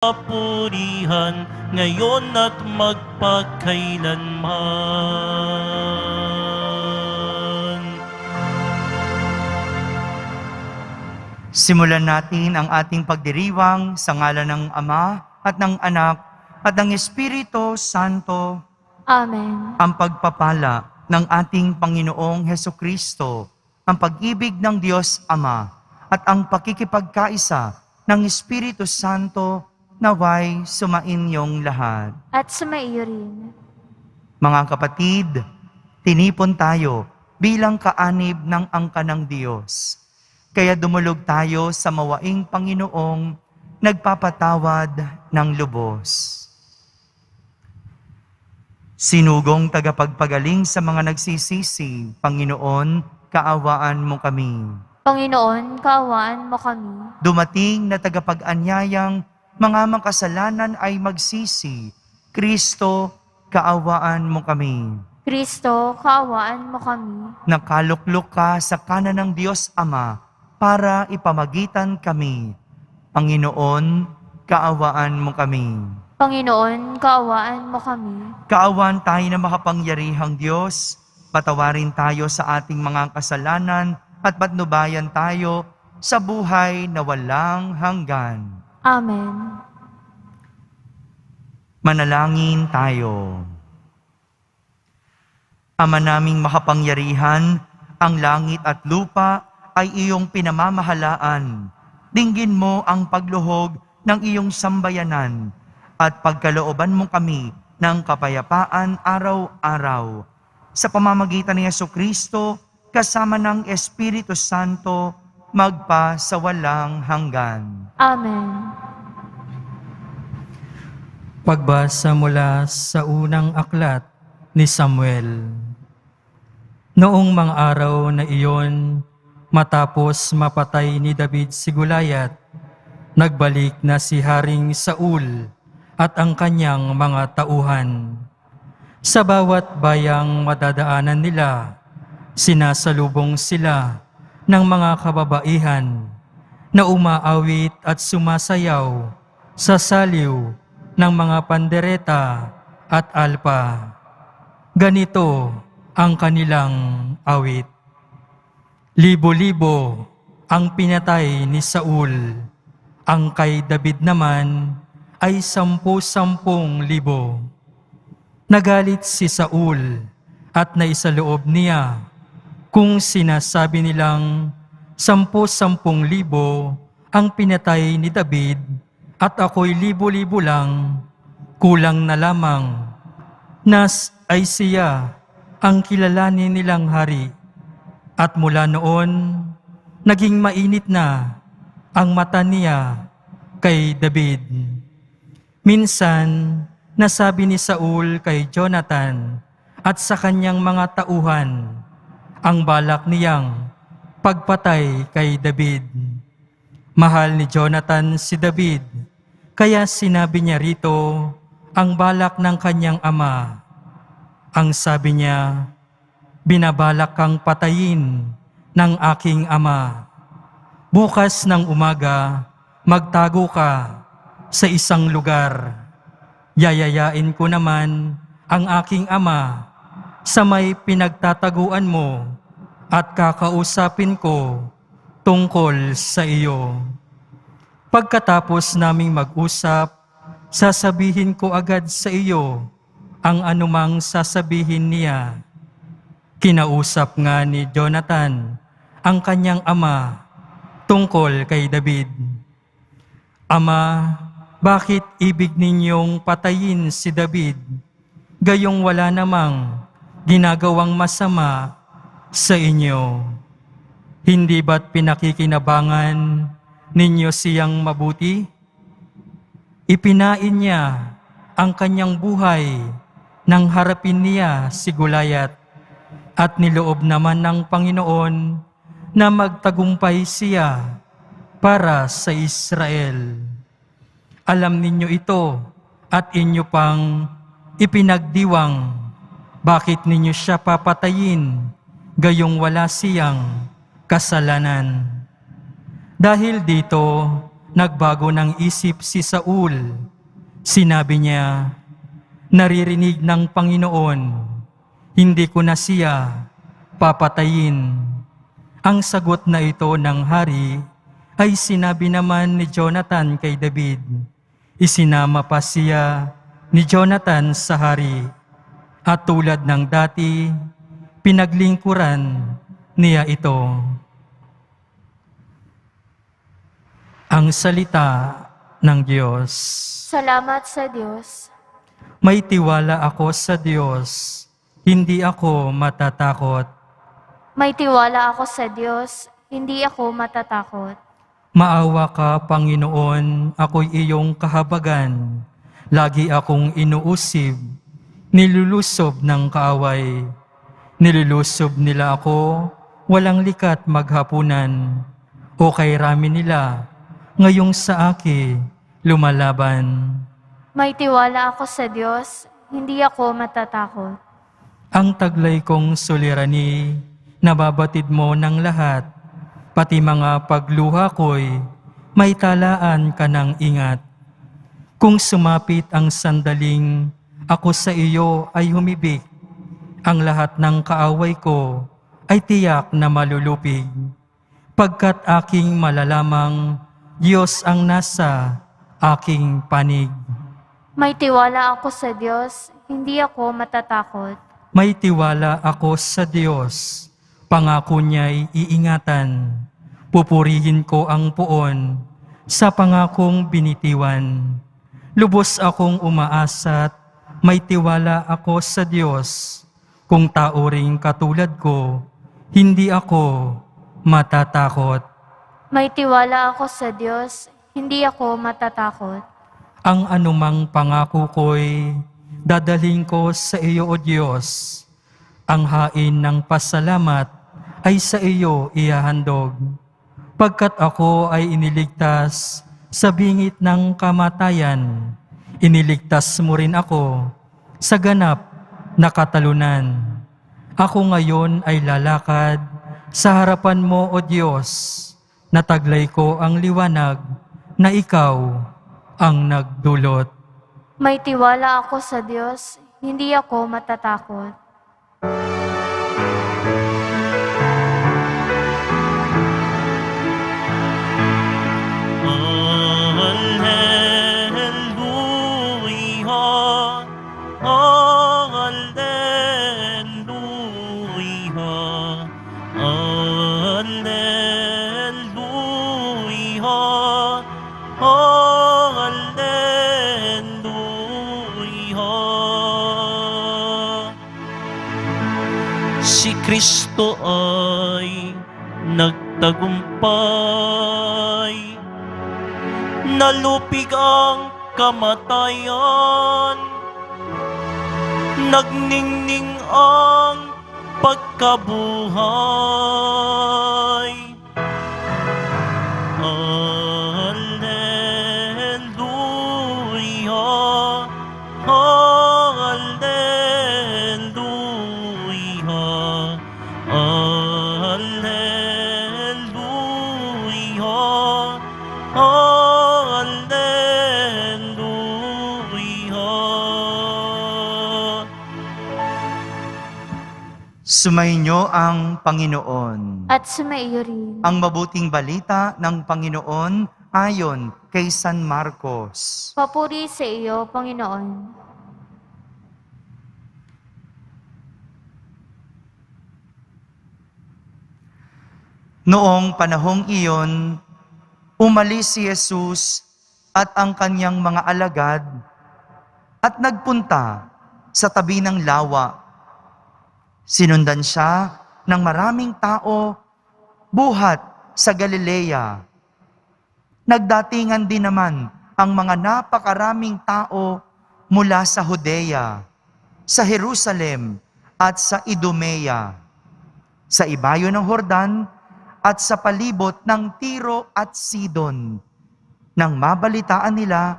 kapurihan, ngayon at magpakailanman. Simulan natin ang ating pagdiriwang sa ngalan ng Ama at ng Anak at ng Espiritu Santo. Amen. Ang pagpapala ng ating Panginoong Hesukristo, ang pag-ibig ng Diyos Ama at ang pakikipagkaisa ng Espiritu Santo naway sumainyong lahat. At sumaiyo rin. Mga kapatid, tinipon tayo bilang kaanib ng angka ng Diyos. Kaya dumulog tayo sa mawaing Panginoong nagpapatawad ng lubos. Sinugong tagapagpagaling sa mga nagsisisi, Panginoon, kaawaan mo kami. Panginoon, kaawaan mo kami. Dumating na tagapag-anyayang mga makasalanan ay magsisi, Kristo, kaawaan mo kami. Kristo, kaawaan mo kami. Nakaluklok ka sa kanan ng Diyos Ama para ipamagitan kami. Panginoon, kaawaan mo kami. Panginoon, kaawaan mo kami. Kaawaan tayo na makapangyarihang Diyos, patawarin tayo sa ating mga kasalanan at patnubayan tayo sa buhay na walang hanggan. Amen. Manalangin tayo. Ama naming makapangyarihan, ang langit at lupa ay iyong pinamamahalaan. Dinggin mo ang pagluhog ng iyong sambayanan at pagkalooban mo kami ng kapayapaan araw-araw. Sa pamamagitan ni Jesucristo, kasama ng Espiritu Santo, magpa sa walang hanggan. Amen. Pagbasa mula sa unang aklat ni Samuel. Noong mga araw na iyon, matapos mapatay ni David si Goliath, nagbalik na si Haring Saul at ang kanyang mga tauhan. Sa bawat bayang madadaanan nila, sinasalubong sila ng mga kababaihan na umaawit at sumasayaw sa saliw ng mga pandereta at alpa. Ganito ang kanilang awit. Libo-libo ang pinatay ni Saul, ang kay David naman ay 10,000. Nagalit si Saul at naisaloob niya kung sinasabi nilang 10,000 ang pinatay ni David at ako'y libo-libo lang, kulang na lamang nas ay siya ang kilalanin nilang hari. At mula noon, naging mainit na ang mata niya kay David. Minsan, nasabi ni Saul kay Jonathan at sa kanyang mga tauhan ang balak niyang pagpatay kay David. Mahal ni Jonathan si David, kaya sinabi niya rito ang balak ng kanyang ama. Ang sabi niya, binabalak kang patayin ng aking ama. Bukas ng umaga, magtago ka sa isang lugar. Yayayain ko naman ang aking ama sa may pinagtataguan mo at kakausapin ko tungkol sa iyo. Pagkatapos naming mag-usap, sasabihin ko agad sa iyo ang anumang sasabihin niya. Kinausap nga ni Jonathan ang kanyang ama tungkol kay David. Ama, bakit ibig ninyong patayin si David, gayong wala namang ginagawang masama sa inyo? Hindi ba't pinakikinabangan ninyo siyang mabuti? Ipinain niya ang kanyang buhay nang harapin niya si Goliath, at niloob naman ng Panginoon na magtagumpay siya para sa Israel. Alam ninyo ito at inyo pang ipinagdiwang. Bakit ninyo siya papatayin gayong wala siyang kasalanan? Dahil dito, nagbago ng isip si Saul. Sinabi niya, naririnig ng Panginoon, hindi ko na siya papatayin. Ang sagot na ito ng hari ay sinabi naman ni Jonathan kay David. Isinama pa siya ni Jonathan sa hari. At tulad ng dati, pinaglingkuran niya ito. Ang salita ng Diyos. Salamat sa Diyos. May tiwala ako sa Diyos, hindi ako matatakot. May tiwala ako sa Diyos, hindi ako matatakot. Maawa ka, Panginoon, ako'y iyong kahabagan. Lagi akong inuusib, nilulusob ng kaaway. Nilulusob nila ako, walang likat maghapunan. O kay rami nila, ngayong sa aki, lumalaban. May tiwala ako sa Diyos, hindi ako matatakot. Ang taglay kong sulirani, nababatid mo ng lahat. Pati mga pagluha ko'y may talaan ka ng ingat. Kung sumapit ang sandaling ako sa iyo ay humibik, ang lahat ng kaaway ko ay tiyak na malulupig. Pagkat aking malalamang Diyos ang nasa aking panig. May tiwala ako sa Diyos, hindi ako matatakot. May tiwala ako sa Diyos, pangako niya'y iingatan. Pupurihin ko ang puon sa pangakong binitiwan. Lubos akong umaasa't may tiwala ako sa Diyos. Kung tao ring katulad ko, hindi ako matatakot. May tiwala ako sa Diyos, hindi ako matatakot. Ang anumang pangako ko'y dadalhin ko sa iyo, O Diyos. Ang hain ng pasalamat ay sa iyo ihahandog. Pagkat ako ay iniligtas sa bingit ng kamatayan, iniligtas mo rin ako sa ganap na katalunan. Ako ngayon ay lalakad sa harapan mo, O Diyos. Nataglay ko ang liwanag na ikaw ang nagdulot. May tiwala ako sa Diyos, hindi ako matatakot. Alleluia, Alleluia, Alleluia, Alleluia. Si Kristo ay nagtagumpay, nalupig ang kamatayan, nagningning ang pagkabuhay. Alleluia, Alleluia, Alleluia, Alleluia. Sumainyo ang Panginoon. At sumaiyo rin. Ang mabuting balita ng Panginoon ayon kay San Marcos. Papuri sa iyo, Panginoon. Noong panahong iyon, umalis si Jesus at ang kanyang mga alagad at nagpunta sa tabi ng lawa. Sinundan siya ng maraming tao buhat sa Galilea. Nagdatingan din naman ang mga napakaraming tao mula sa Judea, sa Jerusalem at sa Idumea, sa ibayo ng Jordan at sa palibot ng Tiro at Sidon, nang mabalitaan nila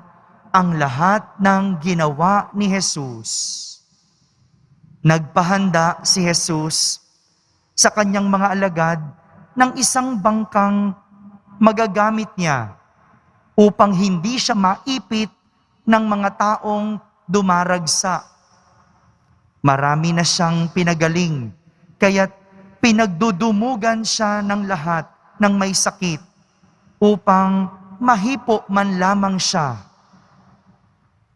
ang lahat ng ginawa ni Jesus. Nagpahanda si Jesus sa kanyang mga alagad ng isang bangkang magagamit niya upang hindi siya maipit ng mga taong dumaragsa. Marami na siyang pinagaling, kaya't pinagdudumugan siya ng lahat ng may sakit upang mahipo man lamang siya.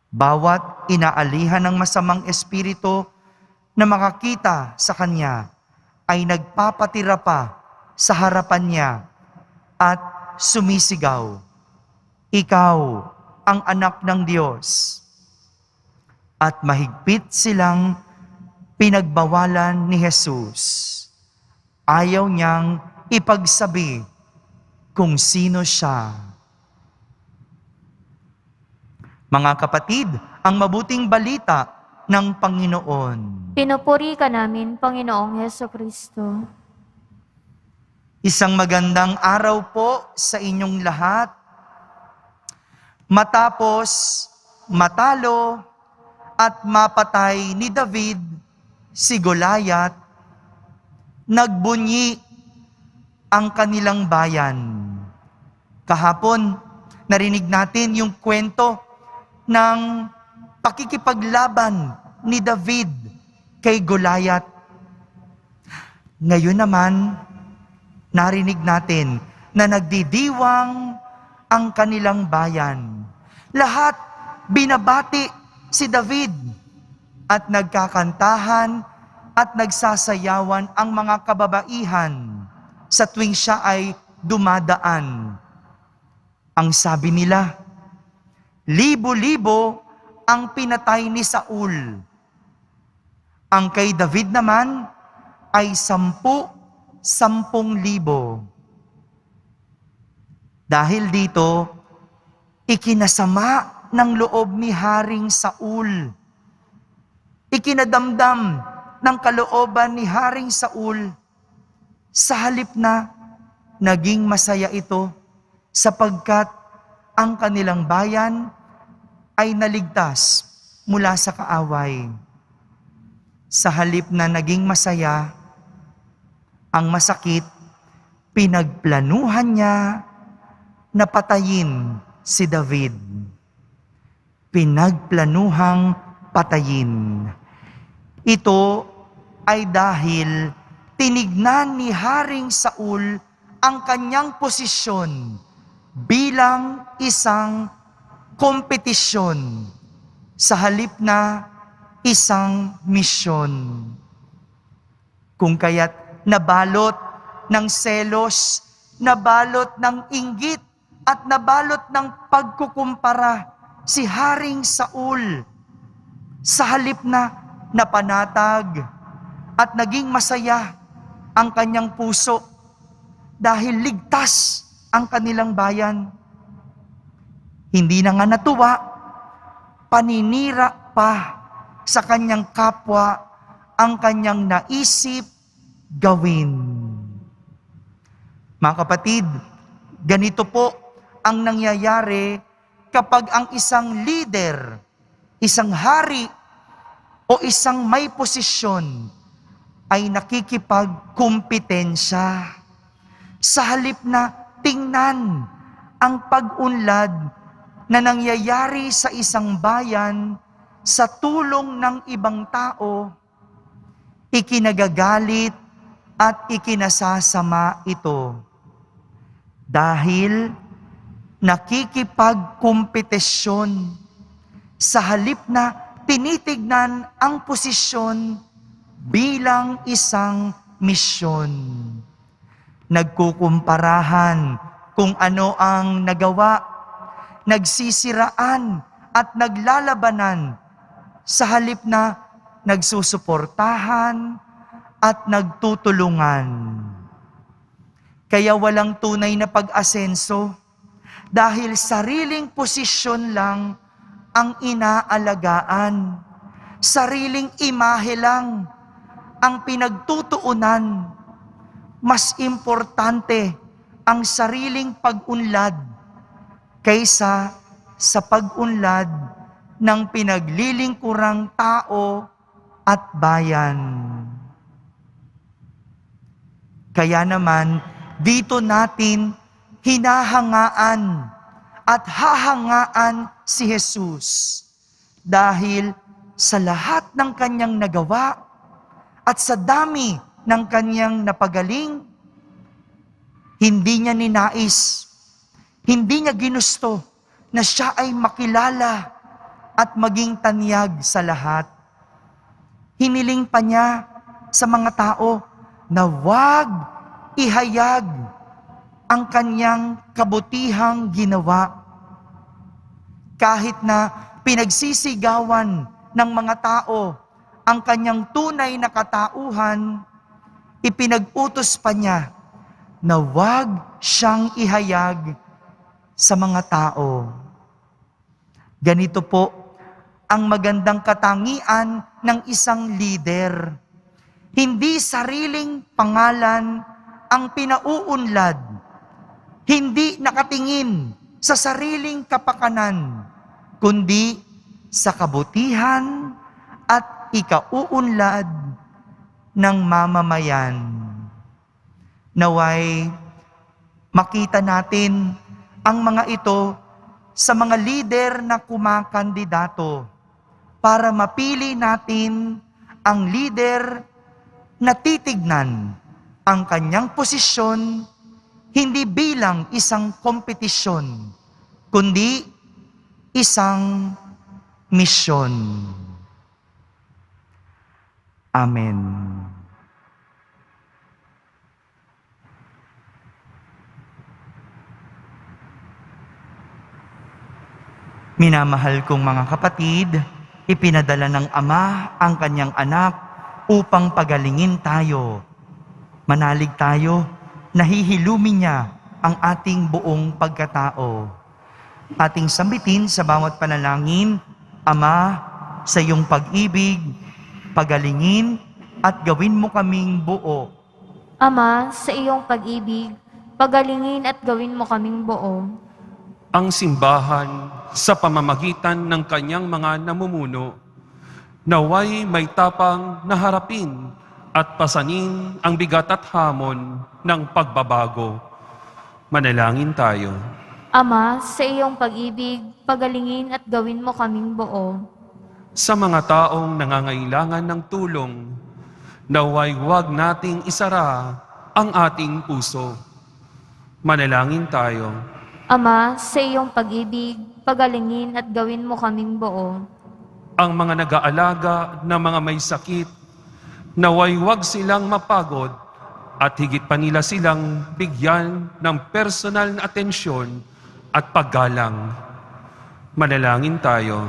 Bawat inaalihan ng masamang espiritu na makakita sa kanya ay nagpapatira pa sa harapan niya at sumisigaw, "Ikaw ang anak ng Diyos." At mahigpit silang pinagbawalan ni Jesus. Ayaw niyang ipagsabi kung sino siya. Mga kapatid, ang mabuting balita ng Panginoon. Pinupuri ka namin, Panginoong Hesukristo. Isang magandang araw po sa inyong lahat. Matapos matalo at mapatay ni David si Goliath, nagbunyi ang kanilang bayan. Kahapon, narinig natin yung kwento ng pakikipaglaban ni David kay Goliath. Ngayon naman, narinig natin na nagdidiwang ang kanilang bayan. Lahat binabati si David at nagkakantahan at nagsasayawan ang mga kababaihan sa tuwing siya ay dumadaan. Ang sabi nila, libo-libo ang pinatay ni Saul. Ang kay David naman ay 10,000. Dahil dito, ikinasama ng loob ni Haring Saul. Ikinadamdam ng kalooban ni Haring Saul. Sa halip na naging masaya ito sapagkat ang kanilang bayan ay naligtas mula sa kaaway. Sa halip na naging masaya, ang masakit, pinagplanuhan niya na patayin si David. Pinagplanuhang patayin. Ito ay dahil tinignan ni Haring Saul ang kanyang posisyon bilang isang kompetisyon sa halip na isang misyon. Kung kaya't nabalot ng selos, nabalot ng inggit, at nabalot ng pagkukumpara si Haring Saul. Sa halip na napanatag at naging masaya ang kanyang puso dahil ligtas ang kanilang bayan. Hindi na nga natuwa, paninira pa sa kanyang kapwa ang kanyang naisip gawin. Mga kapatid, ganito po ang nangyayari kapag ang isang leader, isang hari, o isang may posisyon ay nakikipagkumpetensya. Sa halip na tingnan ang pag-unlad na nangyayari sa isang bayan sa tulong ng ibang tao, ikinagagalit at ikinasasama ito. Dahil nakikipagkompetisyon sa halip na tinitignan ang posisyon bilang isang misyon. Nagkukumparahan kung ano ang nagawa, nagsisiraan at naglalabanan sa halip na nagsusuportahan at nagtutulungan. Kaya walang tunay na pag-asenso dahil sariling posisyon lang ang inaalagaan. Sariling imahe lang ang pinagtutuunan. Mas importante ang sariling pag-unlad kaysa sa pag-unlad ng pinaglilingkurang tao at bayan. Kaya naman, dito natin hinahangaan at hahangaan si Jesus dahil sa lahat ng kanyang nagawa at sa dami ng kanyang napagaling, hindi niya ninais, hindi niya ginusto na siya ay makilala at maging tanyag sa lahat. Hiniling pa niya sa mga tao na huwag ihayag ang kanyang kabutihang ginawa. Kahit na pinagsisigawan ng mga tao ang kanyang tunay na katauhan, ipinag-utos pa niya na huwag siyang ihayag sa mga tao. Ganito po ang magandang katangian ng isang leader. Hindi sariling pangalan ang pinauunlad, hindi nakatingin sa sariling kapakanan, kundi sa kabutihan at ikauunlad ng mamamayan. Naway makita natin ang mga ito sa mga lider na kumakandidato para mapili natin ang lider na titignan ang kanyang posisyon hindi bilang isang kompetisyon, kundi isang misyon. Amen. Minamahal kong mga kapatid, ipinadala ng Ama ang kanyang anak upang pagalingin tayo. Manalig tayo, nahihilumin niya ang ating buong pagkatao. Ating sambitin sa bawat panalangin, Ama, sa iyong pag-ibig, pagalingin at gawin mo kaming buo. Ama, sa iyong pag-ibig, pagalingin at gawin mo kaming buo. Ang simbahan sa pamamagitan ng kanyang mga namumuno, naway may tapang na harapin at pasanin ang bigat at hamon ng pagbabago. Manalangin tayo. Ama, sa iyong pag-ibig, pagalingin at gawin mo kaming buo. Sa mga taong nangangailangan ng tulong, naway huwag nating isara ang ating puso. Manalangin tayo. Ama, sa iyong pag-ibig, pagalingin at gawin mo kaming buo. Ang mga nag-aalaga ng mga may sakit, naway huwag silang mapagod at higit pa nila silang bigyan ng personal na atensyon at paggalang. Manalangin tayo.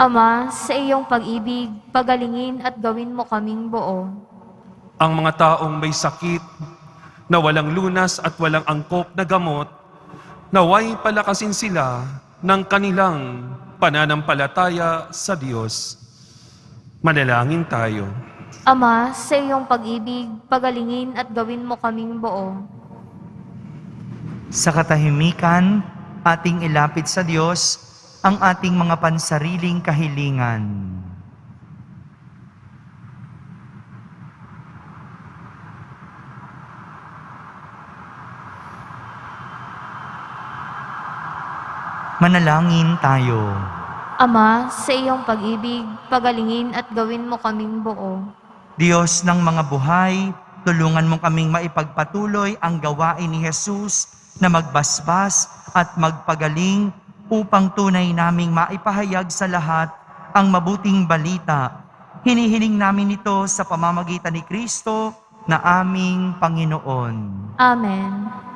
Ama, sa iyong pag-ibig, pagalingin at gawin mo kaming buo. Ang mga taong may sakit na walang lunas at walang angkop na gamot, naway palakasin sila ng kanilang pananampalataya sa Diyos. Manalangin tayo. Ama, sa iyong pag-ibig, pagalingin at gawin mo kaming buo. Sa katahimikan, ating ilapit sa Diyos ang ating mga pansariling kahilingan. Manalangin tayo. Ama, sa iyong pag-ibig, pagalingin at gawin mo kaming buo. Diyos ng mga buhay, tulungan mo kaming maipagpatuloy ang gawain ni Jesus na magbasbas at magpagaling upang tunay naming maipahayag sa lahat ang mabuting balita. Hinihiling namin ito sa pamamagitan ni Kristo na aming Panginoon. Amen.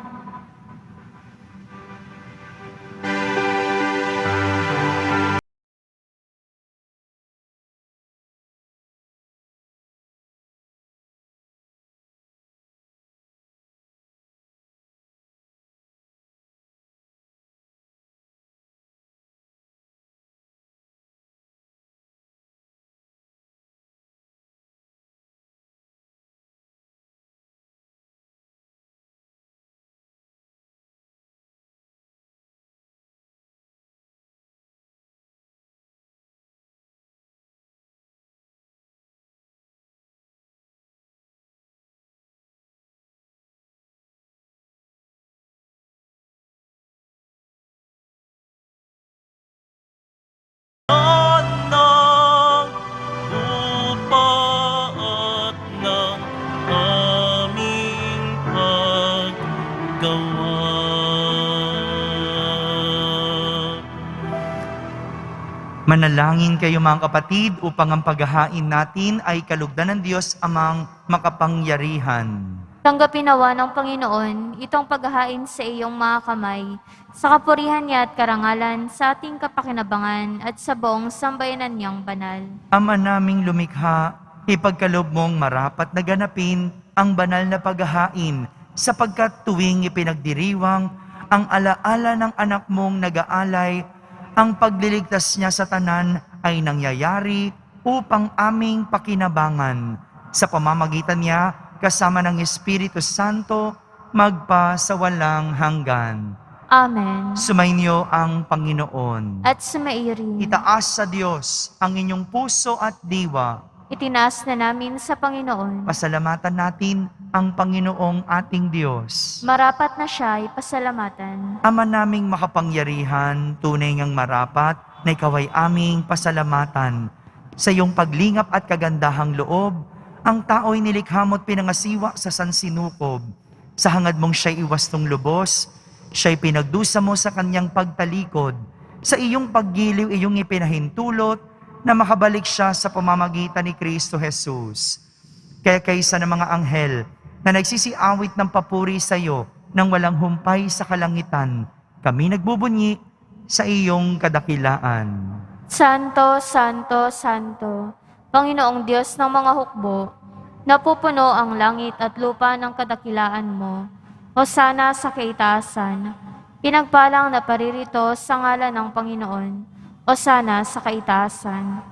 Manalangin kayo mga kapatid upang ang paghahain natin ay kalugdan ng Diyos amang makapangyarihan. Tanggapin nawa ng Panginoon itong paghahain sa iyong mga kamay, sa kapurihan niya at karangalan, sa ating kapakinabangan at sa buong sambayanan niyang banal. Ama naming lumikha, ipagkaloob mong marapat na ganapin ang banal na paghahain sapagkat tuwing ipinagdiriwang ang alaala ng anak mong nag-aalay, ang pagliligtas niya sa tanan ay nangyayari upang aming pakinabangan. Sa pamamagitan niya, kasama ng Espiritu Santo, magpa sa walang hanggan. Amen. Sumainyo ang Panginoon. At sumairin. Itaas sa Diyos ang inyong puso at diwa. Itinaas na namin sa Panginoon. Pasalamatan natin ang Panginoong ating Diyos. Marapat na siya ay pasalamatan. Ama naming makapangyarihan, tunay ngang marapat na ikaw ay aming pasalamatan. Sa iyong paglingap at kagandahang loob, ang tao'y nilikha mo't pinangasiwa sa sansinukob. Sa hangad mong siya'y iwastong lubos, siya'y pinagdusa mo sa kanyang pagtalikod. Sa iyong paggiliw, iyong ipinahintulot, na makabalik siya sa pamamagitan ni Kristo Jesus. Kaya kaysa ng mga anghel na nagsisiawit ng papuri sa iyo nang walang humpay sa kalangitan, kami nagbubunyi sa iyong kadakilaan. Santo, Santo, Santo, Panginoong Diyos ng mga hukbo, napupuno ang langit at lupa ng kadakilaan mo. Hosana sa kaitaasan, pinagpalang na paririto sa ngalan ng Panginoon. Hosana sa kaitaasan.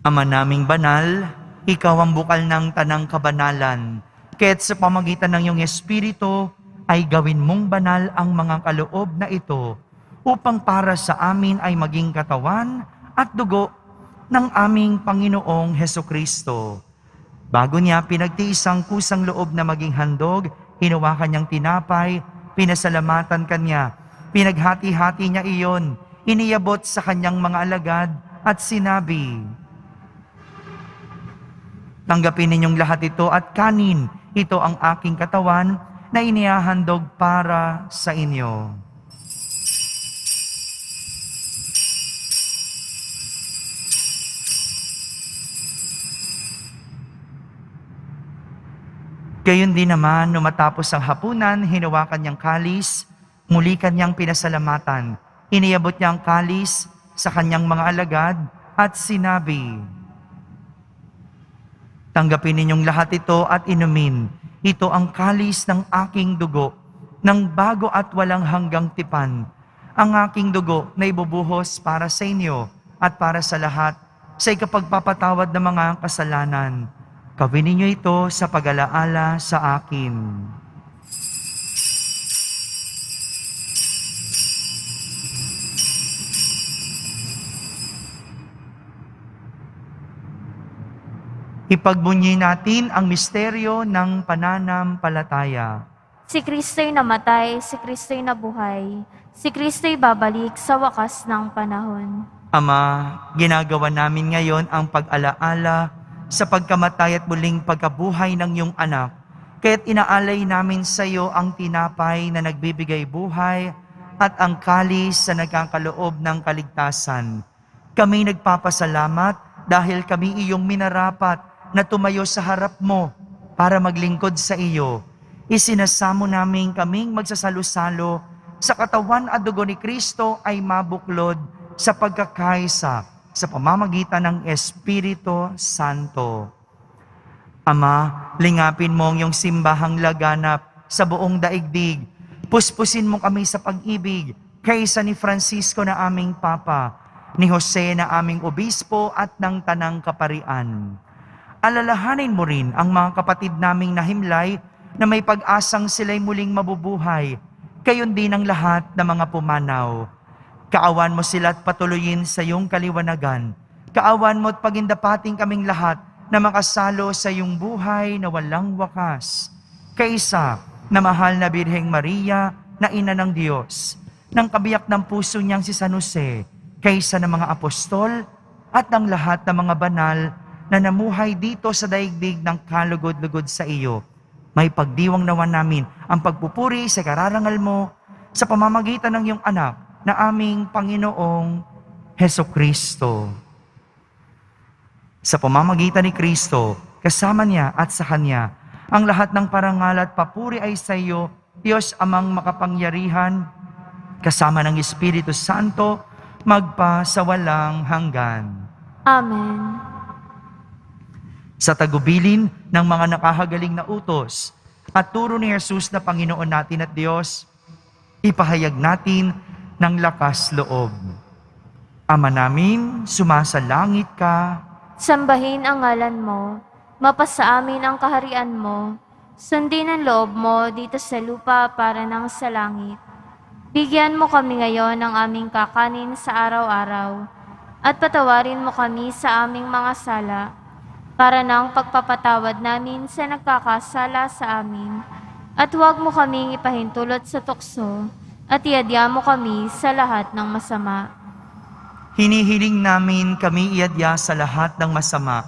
Ama naming banal, ikaw ang bukal ng tanang kabanalan. Kaya't sa pamagitan ng iyong Espiritu, ay gawin mong banal ang mga kaloob na ito, upang para sa amin ay maging katawan at dugo ng aming Panginoong Hesukristo. Bago niya pinagtiis ang kusang loob na maging handog, hinawakan niyang tinapay, pinasalamatan kanya, pinaghati-hati niya iyon, iniyabot sa kanyang mga alagad at sinabi, "Tanggapin ninyong lahat ito at kanin, ito ang aking katawan na inihahandog para sa inyo." Gayon din naman, nung matapos ang hapunan, hinawakan niyang kalis, muli kanyang pinasalamatan. Iniyabot niya ang kalis sa kanyang mga alagad at sinabi, "Tanggapin ninyong lahat ito at inumin. Ito ang kalis ng aking dugo, ng bago at walang hanggang tipan. Ang aking dugo na ibubuhos para sa inyo at para sa lahat sa ikapagpapatawad ng mga kasalanan. Gawin ninyo ito sa pag-alaala sa akin." Ipagbunyi natin ang misteryo ng pananampalataya. Si Kristo'y namatay, si Kristo'y nabuhay, si Kristo'y babalik sa wakas ng panahon. Ama, ginagawa namin ngayon ang pag-alaala sa pagkamatay at muling pagkabuhay ng iyong anak. Kaya't inaalay namin sa iyo ang tinapay na nagbibigay buhay at ang kalis na nagkakaloob ng kaligtasan. Kami nagpapasalamat dahil kami iyong minarapat na tumayo sa harap mo para maglingkod sa iyo. Isinasamo namin kaming magsasalo-salo sa katawan at dugo ni Kristo ay mabuklod sa pagkakaisa sa pamamagitan ng Espiritu Santo. Ama, lingapin mo ang iyong simbahang laganap sa buong daigdig. Puspusin mo kami sa pag-ibig kaysa ni Francisco na aming Papa, ni Jose na aming Obispo at ng Tanang Kaparian. Alalahanin mo rin ang mga kapatid naming nahimlay na may pag-asang sila'y muling mabubuhay, gayon din ang lahat ng mga pumanaw. Kaawan mo sila at patuloyin sa iyong kaliwanagan. Kaawan mo at pagindapating kaming lahat na makasalo sa iyong buhay na walang wakas. Kaysa na mahal na Birheng Maria na ina ng Diyos, ng kabiyak ng puso niyang si San Jose, kaysa ng mga apostol at ng lahat ng mga banal na namuhay dito sa daigdig ng kalugod-lugod sa iyo. May pagdiwang nawa namin ang pagpupuri sa kararangal mo sa pamamagitan ng iyong anak na aming Panginoong Heso Kristo. Sa pamamagitan ni Kristo, kasama niya at sa Kanya, ang lahat ng parangal at papuri ay sa iyo, Diyos Amang makapangyarihan, kasama ng Espiritu Santo, magpa sa walang hanggan. Amen. Sa tagubilin ng mga nakahagaling na utos at turo ni Jesus na Panginoon natin at Diyos, ipahayag natin ng lakas loob. Ama namin, sumasalangit ka. Sambahin ang ngalan mo, mapasa amin ang kaharian mo, sundin ang loob mo dito sa lupa para nang sa langit. Bigyan mo kami ngayon ng aming kakanin sa araw-araw, at patawarin mo kami sa aming mga sala, para nang pagpapatawad namin sa nagkakasala sa amin. At huwag mo kaming ipahintulot sa tukso, at iadya mo kami sa lahat ng masama. Hinihiling namin kami iadya sa lahat ng masama,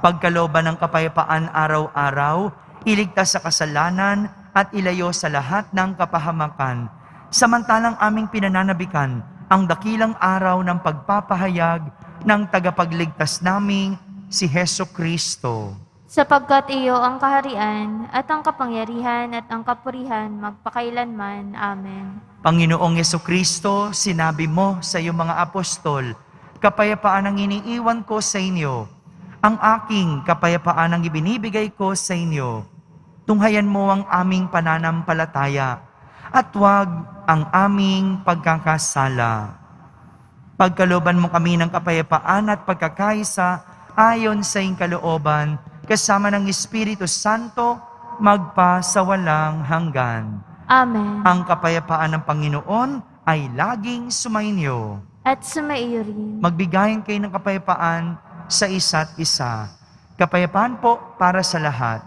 pagkalooban ng kapayapaan araw-araw, iligtas sa kasalanan at ilayo sa lahat ng kapahamakan, samantalang aming pinananabikan ang dakilang araw ng pagpapahayag ng tagapagligtas naming si Heso Kristo. Sapagkat iyo ang kaharian at ang kapangyarihan at ang kapurihan magpakailanman. Amen. Panginoong Jesucristo, sinabi mo sa iyong mga apostol, kapayapaan ang iniiwan ko sa inyo. Ang aking kapayapaan ang ibinibigay ko sa inyo. Tunghayan mo ang aming pananampalataya at huwag ang aming pagkakasala. Pagkalooban mo kami ng kapayapaan at pagkakaisa ayon sa iyong kalooban, kasama ng Espiritu Santo, magpa sa walang hanggan. Amen. Ang kapayapaan ng Panginoon ay laging sumainyo. At sumaiyo rin. Magbigayan kayo ng kapayapaan sa isa't isa. Kapayapaan po para sa lahat.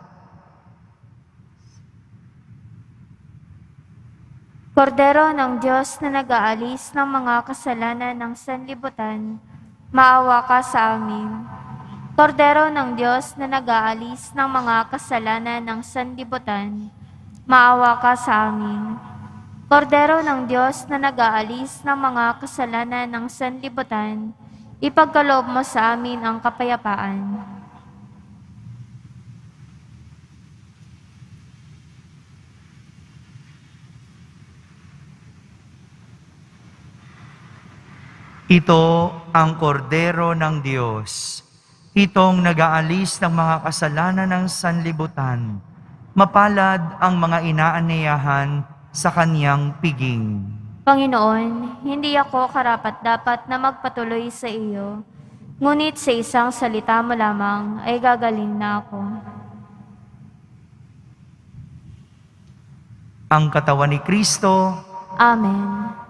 Kordero ng Diyos na nag-aalis ng mga kasalanan ng sanlibutan, maawa ka sa amin. Kordero ng Diyos na nag-aalis ng mga kasalanan ng sanlibutan, maawa ka sa amin. Kordero ng Diyos na nag-aalis ng mga kasalanan ng sanlibutan, ipagkaloob mo sa amin ang kapayapaan. Ito ang kordero ng Diyos. Itong nag-aalis ng mga kasalanan ng sanlibutan. Mapalad ang mga inaanyayahan sa kanyang piging. Panginoon, hindi ako karapat-dapat na magpatuloy sa iyo, ngunit sa isang salita mo lamang ay gagaling na ako. Ang katawan ni Kristo. Amen.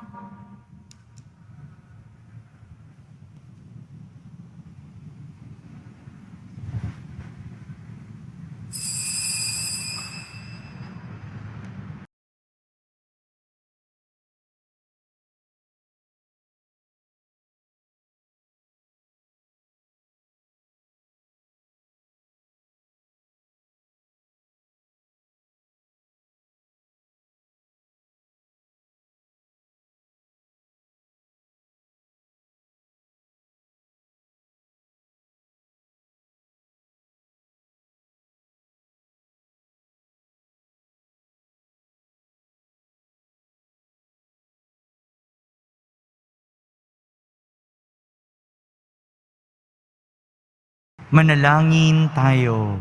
Manalangin tayo.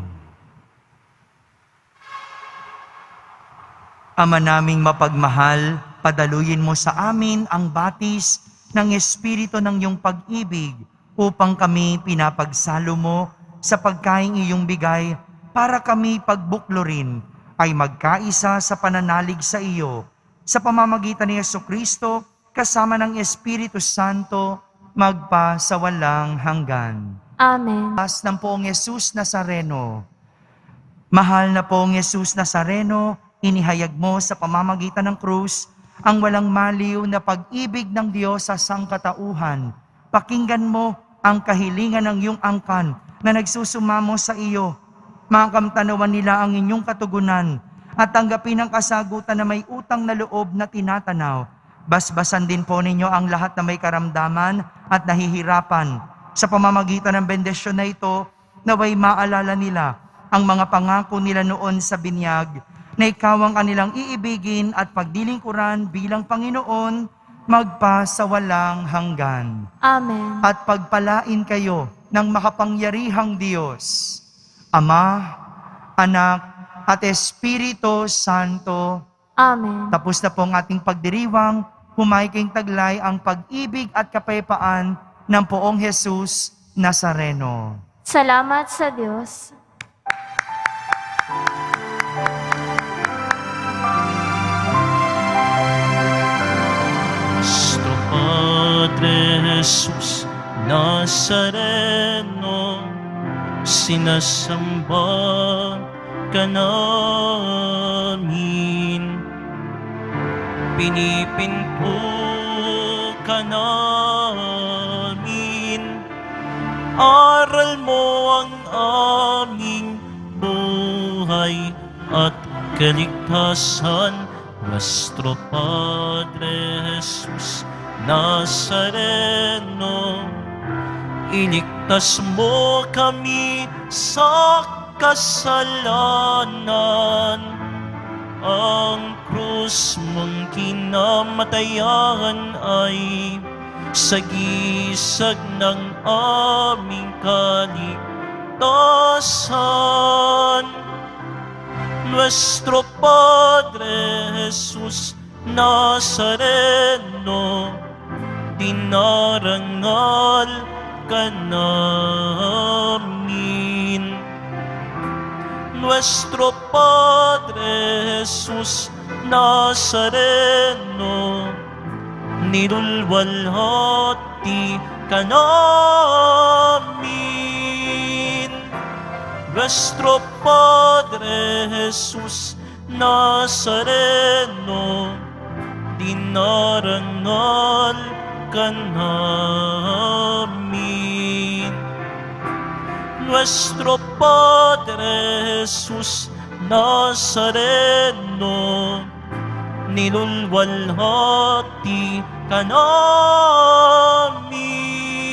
Ama naming mapagmahal, padaluyin mo sa amin ang batis ng Espiritu ng iyong pag-ibig upang kami pinapagsalo mo sa pagkaing iyong bigay para kami pagbuklorin ay magkaisa sa pananalig sa iyo sa pamamagitan ni Jesucristo kasama ng Espiritu Santo magpa sa walang hanggan. Amen. Pas ng poong Jesus Nazareno. Mahal na poong Jesus Nazareno, inihayag mo sa pamamagitan ng krus ang walang maliw na pag-ibig ng Diyos sa sangkatauhan. Pakinggan mo ang kahilingan ng iyong angkan na nagsusumamo sa iyo. Makamtanawan nila ang inyong katugunan at tanggapin ang kasagutan na may utang na loob na tinatanaw Basbasan din po ninyo ang lahat na may karamdaman at nahihirapan. Sa pamamagitan ng bendisyon na ito, naway maalala nila ang mga pangako nila noon sa binyag, na ikaw ang kanilang iibigin at pagdilingkuran bilang Panginoon, magpasawalang hanggan. Amen. At pagpalain kayo ng makapangyarihang Diyos, Ama, Anak, at Espiritu Santo. Amen. Tapos na po ang ating pagdiriwang, humahiking taglay ang pag-ibig at kapayapaan ng Poong Jesus Nazareno. Salamat sa Diyos. Nuestro Padre Jesus Nazareno, sinasamba ka namin, pinipinpo ka namin, aral mo ang aming buhay at kaligtasan. Nuestro Padre Jesus Nazareno, iligtas mo kami sa kasalanan. Ang krus mong kinamatayan ay sagisag ng aming kaligtasan. Nuestro Padre Jesus Nazareno, dinarangal ka namin. Nuestro Padre Jesus Nazareno, nilulwalhati ka namin. Nuestro Padre Jesus Nazareno, dinarangal ka namin. Nuestro Padre Jesus Nazareno, nilulwalhati ka namin.